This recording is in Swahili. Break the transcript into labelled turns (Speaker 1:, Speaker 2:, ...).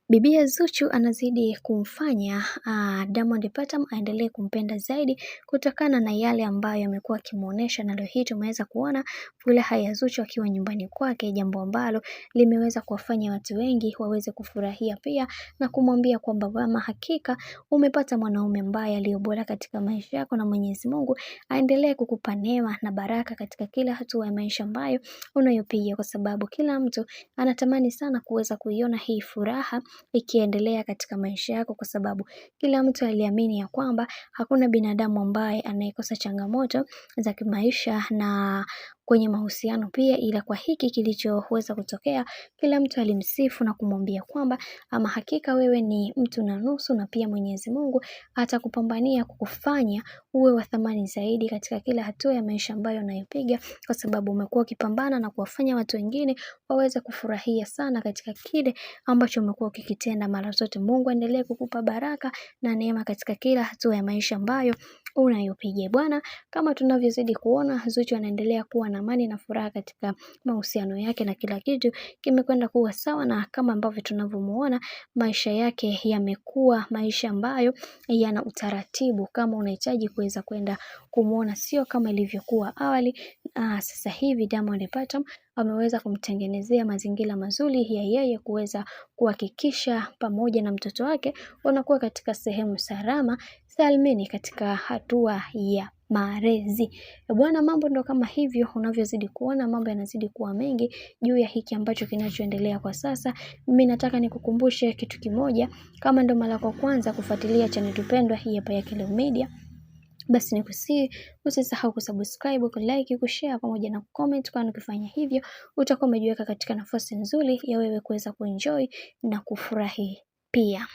Speaker 1: Bibie Zuchu anazidi kumfanya Diamond Platnumz aendelee kumpenda zaidi kutokana na yale ambayo amekuwa akimuonesha, na leo hii tumeweza kuona furaha ya Zuchu akiwa nyumbani kwake, jambo ambalo limeweza kuwafanya watu wengi waweze kufurahia pia na kumwambia kwamba mama, hakika umepata mwanaume ambaye aliye bora katika maisha yako, na Mwenyezi Mungu aendelee kukupa neema na baraka katika kila hatua ya maisha ambayo unayopiga, kwa sababu kila mtu anatamani sana kuweza kuiona hii furaha ikiendelea katika maisha yako, kwa sababu kila mtu aliamini ya kwamba hakuna binadamu ambaye anayekosa changamoto za kimaisha na kwenye mahusiano pia, ila kwa hiki kilichoweza kutokea, kila mtu alimsifu na kumwambia kwamba ama hakika wewe ni mtu na nusu, na pia Mwenyezi Mungu atakupambania kukufanya uwe wa thamani zaidi katika kila hatua ya maisha ambayo unayopiga, kwa sababu umekuwa ukipambana na kuwafanya watu wengine waweze kufurahia sana katika kile ambacho umekuwa ukikitenda. Mara zote Mungu aendelee kukupa baraka na neema katika kila hatua ya maisha ambayo unayopiga bwana. Kama tunavyozidi kuona, Zuchu anaendelea kuwa na amani na furaha katika mahusiano yake, na kila kitu kimekwenda kuwa sawa, na kama ambavyo tunavyomuona maisha yake yamekuwa maisha ambayo yana utaratibu. Kama unahitaji kuweza kwenda kumuona, sio kama ilivyokuwa awali, sasa hivi Diamond Platnumz ameweza kumtengenezea mazingira mazuri ya yeye kuweza kuhakikisha pamoja na mtoto wake wanakuwa katika sehemu salama salmini katika hatua ya malezi. Bwana, mambo ndo kama hivyo, unavyozidi kuona mambo yanazidi kuwa mengi juu ya hiki ambacho kinachoendelea kwa sasa. Mimi nataka nikukumbushe kitu kimoja, kama ndo mara ya kwanza kufuatilia channel tupendwa hii hapa ya Kelo Media, basi nikusihi usisahau kusubscribe, kulike, kushare pamoja na comment, kwani ukifanya hivyo utakuwa umejiweka katika nafasi nzuri ya wewe kuweza kuenjoy na kufurahi pia.